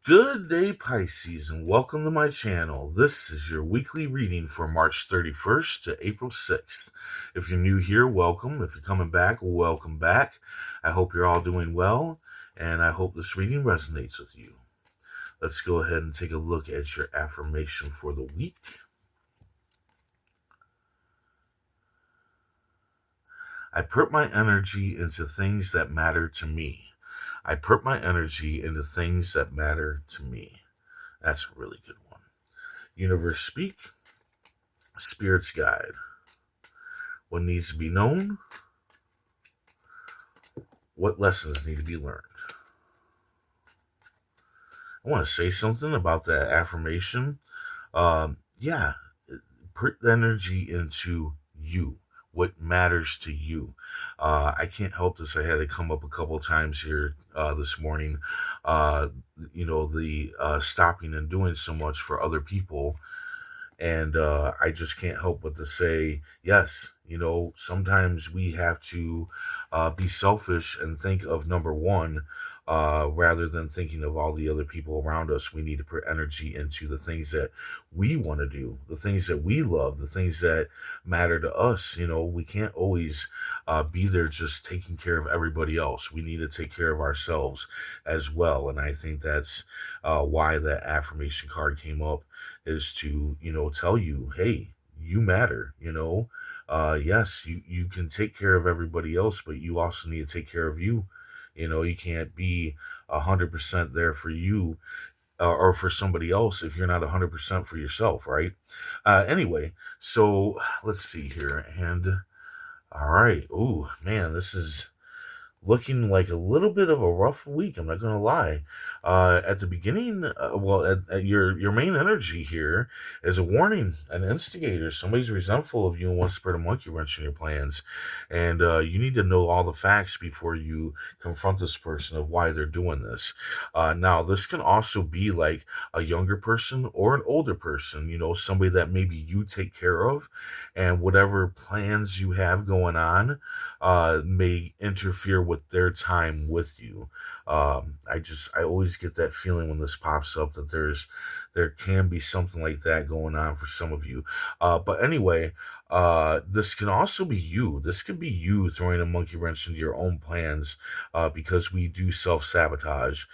Good day, Pisces, and welcome to my channel. This is your weekly reading for March 31st to April 6th. If you're new here, welcome. If you're coming back, welcome back. I hope you're all doing well, and I hope this reading resonates with you. Let's go ahead and take a look at your affirmation for the week. I put my energy into things that matter to me. I put my energy into things that matter to me. That's a really good one. Universe speak, Spirit's guide. What needs to be known? What lessons need to be learned? I want to say something about that affirmation. Yeah, put the energy into you. What matters to you? I can't help this. I had to come up a couple times here this morning. Uh, the stopping and doing so much for other people. And I just can't help but to say, yes, sometimes we have to be selfish and think of number one rather than thinking of all the other people around us. We need to put energy into the things that we want to do, the things that we love, the things that matter to us. We can't always be there just taking care of everybody else. We need to take care of ourselves as well. And I think that's why that affirmation card came up, is to tell you, hey, you matter. Yes, you can take care of everybody else, but you also need to take care of you. You can't be 100% there for you or for somebody else if you're not 100% for yourself, right? Anyway, so let's see here. And all right. Oh man, this is looking like a little bit of a rough week. I'm not going to lie. At the beginning, at your main energy here is a warning, an instigator. Somebody's resentful of you and wants to put a monkey wrench in your plans, and you need to know all the facts before you confront this person of why they're doing this. Now, this can also be like a younger person or an older person. Somebody that maybe you take care of, and whatever plans you have going on may interfere with their time with you. I always get that feeling when this pops up that there can be something like that going on for some of you. But anyway, this can also be you. This could be you throwing a monkey wrench into your own plans because we do self sabotage.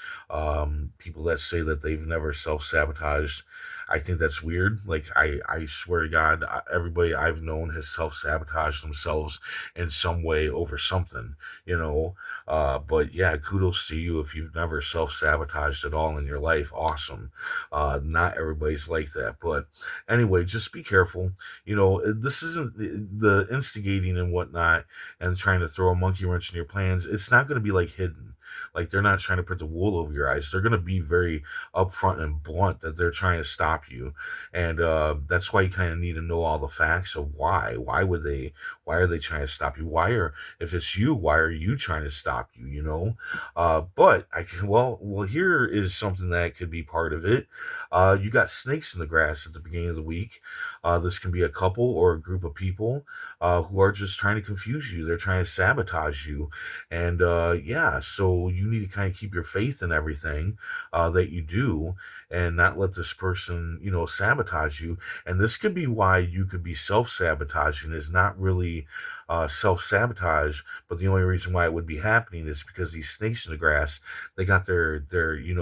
People that say that they've never self sabotaged, I think that's weird. Like, I swear to God, everybody I've known has self sabotaged themselves in some way over something. But yeah, kudos to you if you've never self sabotaged at all in your life. Awesome. Not everybody's like that. But anyway, just be careful. This isn't the instigating and whatnot and trying to throw a monkey wrench in your plans. It's not going to be like hidden. Like, they're not trying to put the wool over your eyes. They're going to be very upfront and blunt that they're trying to stop you. And that's why you kind of need to know all the facts of why. Why are they trying to stop you? If it's you, why are you trying to stop you? But here is something that could be part of it. You got snakes in the grass at the beginning of the week. This can be a couple or a group of people who are just trying to confuse you. They're trying to sabotage you. And yeah, so you need to kind of keep your faith in everything that you do and not let this person, sabotage you. And this could be why you could be self-sabotaging, is not really self-sabotage, but the only reason why it would be happening is because these snakes in the grass, they got their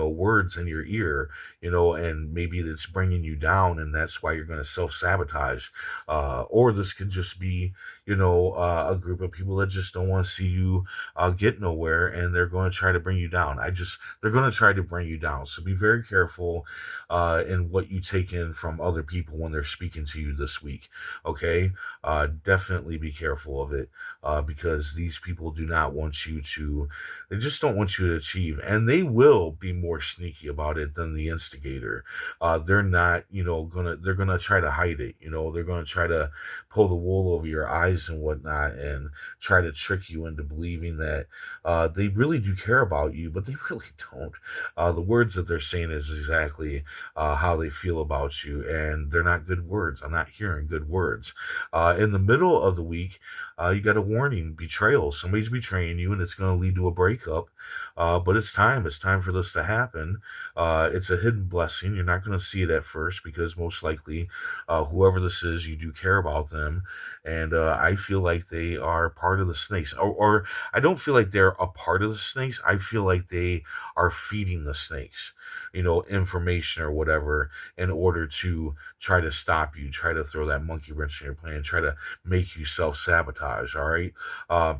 words in your ear, and maybe it's bringing you down, and that's why you're going to self-sabotage. Or this could just be, a group of people that just don't want to see you get nowhere, and they're going to try to bring you down. They're going to try to bring you down. So be very careful in what you take in from other people when they're speaking to you this week. Okay. Definitely be careful of it because these people do not want you to, they just don't want you to achieve, and they will be more sneaky about it than the instigator. They're not, they're gonna try to hide it. They're gonna try to pull the wool over your eyes lies and whatnot and try to trick you into believing that they really do care about you, but they really don't. The words that they're saying is exactly how they feel about you, and they're not good words. I'm not hearing good words. In the middle of the week, you got a warning betrayal. Somebody's betraying you, and it's going to lead to a breakup. But it's time. It's time for this to happen. It's a hidden blessing. You're not going to see it at first because most likely, whoever this is, you do care about them. And I feel like they are part of the snakes. Or I don't feel like they're a part of the snakes. I feel like they are feeding the snakes, information or whatever in order to try to stop you, try to throw that monkey wrench in your plan, try to make you self sabotage. All right. Uh,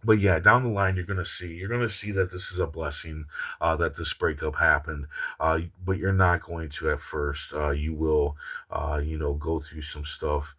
but yeah, down the line, you're gonna see that this is a blessing, that this breakup happened. But you're not going to at first. You will, go through some stuff,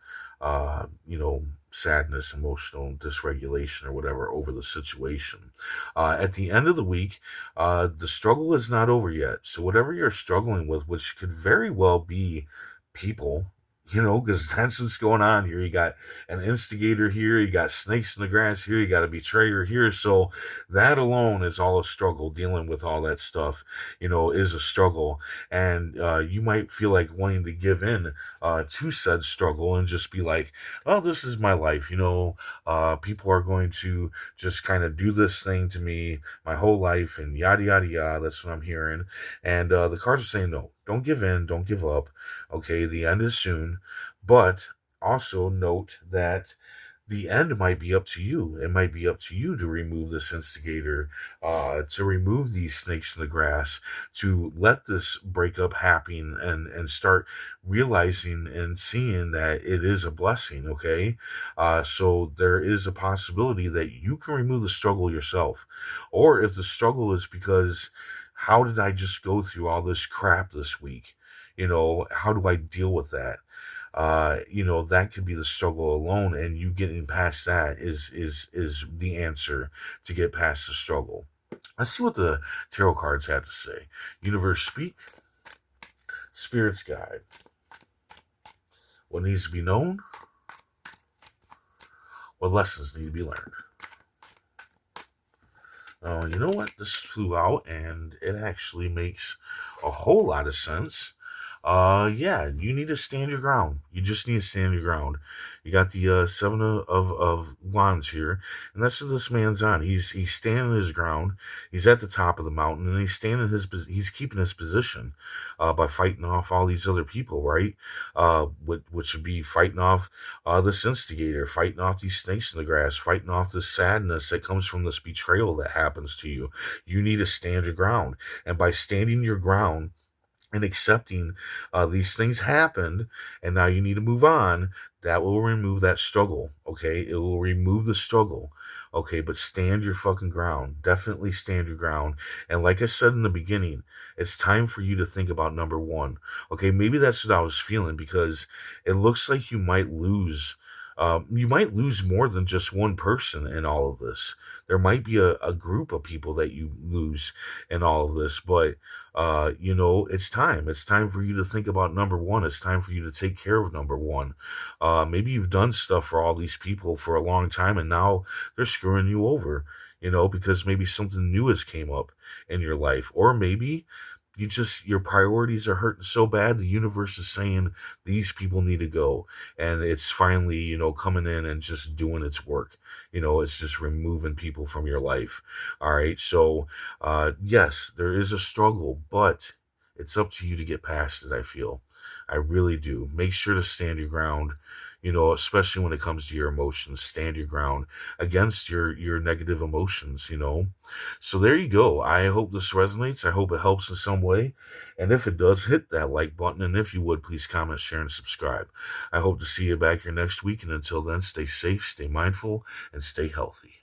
sadness, emotional dysregulation, or whatever over the situation. At the end of the week, the struggle is not over yet. So whatever you're struggling with, which could very well be people, because that's what's going on here. You got an instigator here, you got snakes in the grass here, you got a betrayer here. So that alone is all a struggle. Dealing with all that stuff, is a struggle. And you might feel like wanting to give in to said struggle and just be like, oh, this is my life. People are going to just kind of do this thing to me my whole life and yada, yada, yada. That's what I'm hearing. And the cards are saying, no, don't give in, don't give up. Okay, the end is soon. But also note that the end might be up to you. It might be up to you to remove this instigator, to remove these snakes in the grass, to let this breakup happen and start realizing and seeing that it is a blessing, okay? So there is a possibility that you can remove the struggle yourself. Or if the struggle is because, how did I just go through all this crap this week? How do I deal with that? That could be the struggle alone, and you getting past that is the answer to get past the struggle. Let's see what the tarot cards have to say. Universe speak, spirits guide. What needs to be known? What lessons need to be learned? Oh, you know what? This flew out, and it actually makes a whole lot of sense. Yeah, you need to stand your ground. You just need to stand your ground. You got the seven of wands here, and that's what this man's on. He's standing his ground. He's at the top of the mountain, and he's keeping his position, by fighting off all these other people, right? Which would be fighting off this instigator, fighting off these snakes in the grass, fighting off this sadness that comes from this betrayal that happens to you. You need to stand your ground, and by standing your ground and accepting these things happened and now you need to move on, that will remove that struggle. Okay, it will remove the struggle. Okay, but stand your fucking ground. Definitely stand your ground. And like I said in the beginning, it's time for you to think about number one. Okay, maybe that's what I was feeling, because it looks like you might lose more than just one person in all of this. There might be a group of people that you lose in all of this, but it's time. It's time for you to think about number one. It's time for you to take care of number one. Maybe you've done stuff for all these people for a long time, and now they're screwing you over. Because maybe something new has came up in your life, or maybe your priorities are hurting so bad the universe is saying these people need to go, and it's finally coming in and just doing its work. It's just removing people from your life. All right, so yes, there is a struggle, but it's up to you to get past it. I really do. Make sure to stand your ground, especially when it comes to your emotions. Stand your ground against your negative emotions. So there you go. I hope this resonates. I hope it helps in some way. And if it does, hit that like button. And if you would, please comment, share, and subscribe. I hope to see you back here next week. And until then, stay safe, stay mindful, and stay healthy.